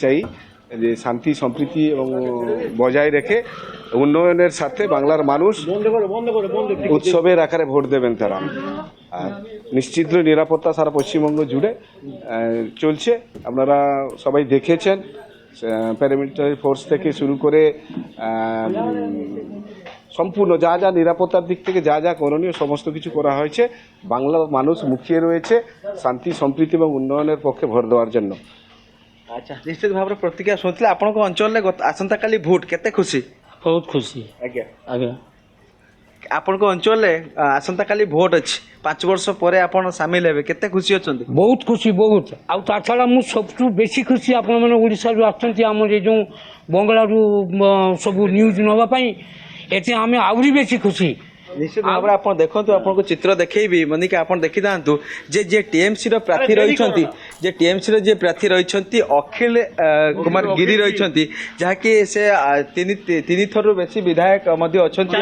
চাই যে শান্তি সম্প্রীতি এবং বজায় রেখে উন্নয়নের সাথে বাংলার মানুষ উৎসবের আকারে ভোট দেবেন তারা। আর নিশ্চিত নিরাপত্তা সারা পশ্চিমবঙ্গ জুড়ে চলছে। আপনারা সবাই দেখেছেন, প্যারামিলিটারি ফোর্স থেকে শুরু করে সম্পূর্ণ যা যা নিরাপত্তার দিক থেকে যা যা করণীয় সমস্ত কিছু করা হয়েছে। বাংলার মানুষ মুখিয়ে রয়েছে শান্তি সম্প্রীতি এবং উন্নয়নের পক্ষে ভোট দেওয়ার জন্য। আচ্ছা, নিশ্চিত ভাবে প্রতিক্রিয়া শুনছিলে। আপনার অঞ্চলের আসন্তা কালি ভোট কেতে খুশি? ବହୁତ ଖୁସି আজ্ঞা ଆଜ୍ଞା। ଆପଣଙ୍କ ଅଞ୍ଚଳରେ ଆସନ୍ତାକାଲି ଭୋଟ ଅଛି, 5 ବର୍ଷ ପରେ ଆପଣ ସାମିଲ ହେବେ, କେତେ ଖୁସି ଅଛନ୍ତି? ବହୁତ ଖୁସି ବହୁତ। ଆଉ ତା ଛଡ଼ା ମୁଁ ସବୁଠୁ ବେଶୀ ଖୁସି ଆପଣମାନେ ଓଡ଼ିଶାରୁ ଆସିଛନ୍ତି ଆମର ଏ ଯେଉଁ ବଙ୍ଗଳାରୁ ସବୁ ନ୍ୟୁଜ୍ ନେବା ପାଇଁ, ଏଠି ଆମେ ଆହୁରି ବେଶୀ ଖୁସି। ନିଶ୍ଚିତ ଭାବରେ ଆପଣ ଦେଖନ୍ତୁ, ଆପଣଙ୍କୁ ଚିତ୍ର ଦେଖେଇବି ମନିକା, ଆପଣ ଦେଖିଥାନ୍ତୁ ଯେ ଟିଏମସିର ପ୍ରାର୍ଥୀ ରହିଛନ୍ତି, ଯେ ଟିଏମସିର ଯିଏ ପ୍ରାର୍ଥୀ ରହିଛନ୍ତି ଅଖିଳ କୁମାର ଗିରି ରହିଛନ୍ତି, ଯାହାକି ସେ ତିନି ଥରରୁ ବେଶୀ ବିଧାୟକ ମଧ୍ୟ ଅଛନ୍ତି,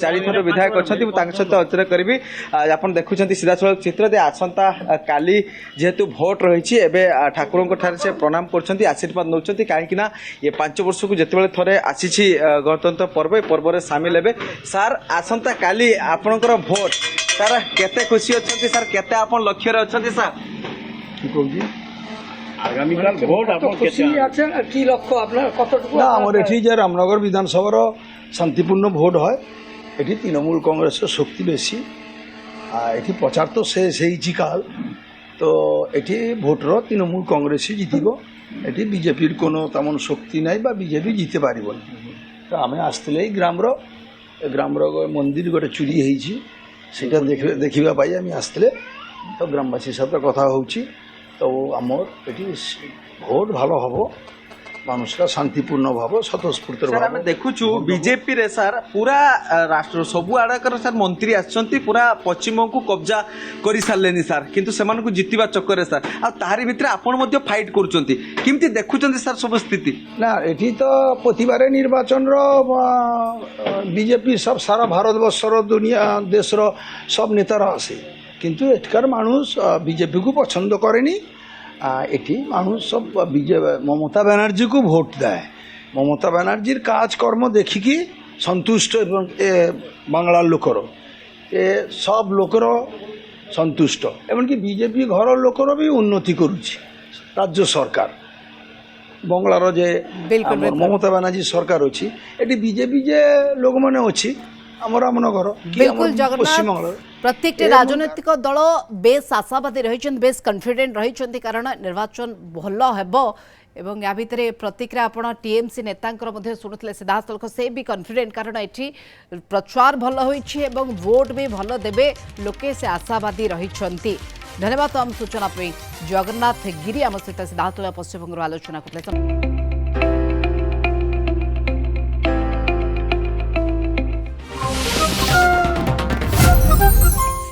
4 ଥର ବିଧାୟକ ଅଛନ୍ତି। ମୁଁ ତାଙ୍କ ସହିତ ଆଲୋଚନା କରିବି। ଆପଣ ଦେଖୁଛନ୍ତି ସିଧାସଳଖ ଚିତ୍ର ଯେ ଆସନ୍ତା କାଲି ଯେହେତୁ ଭୋଟ ରହିଛି, ଏବେ ଠାକୁରଙ୍କ ଠାରେ ସେ ପ୍ରଣାମ କରୁଛନ୍ତି, ଆଶୀର୍ବାଦ ନେଉଛନ୍ତି, କାହିଁକି ନା ଏ 5 ବର୍ଷକୁ ଯେତେବେଳେ ଥରେ ଆସିଛି ଗଣତନ୍ତ୍ର ପର୍ବ, ଏ ପର୍ବରେ ସାମିଲ ହେବେ। ସାର୍, ଆସନ୍ତା କାଲି ଆପଣଙ୍କର ଭୋଟ, ସାର୍ କେତେ ଖୁସି ଅଛନ୍ତି ସାର୍? କେତେ ଆପଣ ଲକ୍ଷ୍ୟରେ ଅଛନ୍ତି ସାର୍? কি কৌছি আগামীকাল ভোট আপনার ଖୁସି আছেন কি লক্ষ্য আপনার কতটুকু? না আমার এটি যে রামনগর বিধানসভার শান্তিপূর্ণ ভোট হয়, এটি তৃণমূল কংগ্রেসের শক্তি বেশি। আর এটি প্রচার তো শেষ হয়েছি কাল, তো এটি ভোটর তৃণমূল কংগ্রেসই জিতিব। এটি বিজেপির কোনো তেমন শক্তি নাই বা বিজেপি জিতে পারিব না। তো আমি আসলে গ্রামর মন্দির গোটে চুরি হয়েছি, সেটা দেখা পাই আমি আসলে, তো গ্রামবাসীর সাথে কথা হচ্ছে। তো আমার এটি ভোট ভালো হব, মানুষরা শান্তিপূর্ণ ভাবে স্বতঃস্ফূর্ত ସାର୍ ଆମେ ଦେଖୁଛୁ ବିଜେପିରେ ସାର୍ ପୁରା ରାଷ୍ଟ୍ର ସବୁ ଆଡ଼କର ସାର୍ ମନ୍ତ୍ରୀ ଆସିଛନ୍ତି, ପୁରା ପଶ୍ଚିମବଙ୍ଗକୁ କବ୍ଜା କରିସାରିଲେନି ସାର୍, କିନ୍ତୁ ସେମାନଙ୍କୁ ଜିତିବା ଚକ୍କରରେ ସାର୍, ଆଉ ତାହାରି ଭିତରେ ଆପଣ ମଧ୍ୟ ফাইট କରୁଛନ୍ତି, କେମିତି ଦେଖୁଛନ୍ତି ସାର୍ ସବୁ ସ୍ଥିତି? না এটি তো প্রতিবারে নির্বাচনর বিজেপি সব সারা ভারতবর্ষর দুনিয়া দেশর সব নেতারা আসে, কিন্তু এখানকার মানুষ বিজেপিকে পছন্দ করেনি। এটি মানুষ সব মমতা ব্যানার্জিকে ভোট দেয়। মমতা ব্যানার্জির কাজকর্ম দেখিকি সন্তুষ্ট, এবং বাংলার লোকেরও সব লোকেরও সন্তুষ্ট, এমনকি বিজেপি ঘরের লোকেরও বি উন্নতি করুছি রাজ্য সরকার। বংলার যে মমতা ব্যানার্জি সরকার অছি, এটি বিজেপি যে লোক মানে অছি আমার আমনগর बिल्कुल जगन्नाथ प्रत्येक राजनैतिक दल बेस आशावादी रही, बेस कन्फिडेंट रही, कारण निर्वाचन भल हेब। एवं या भितर प्रतिक्रिया आप टीएमसी नेता शुणुते सीधासलख से भी कन्फिडेंट, कारण ये प्रचार भल होइछि एवं वोट भी भल देबे लोके से आशावादी रही। धन्यवाद आम सूचना जगन्नाथ गिरी आम सहित सीधासलख पश्चिमबंग आलोचना करते।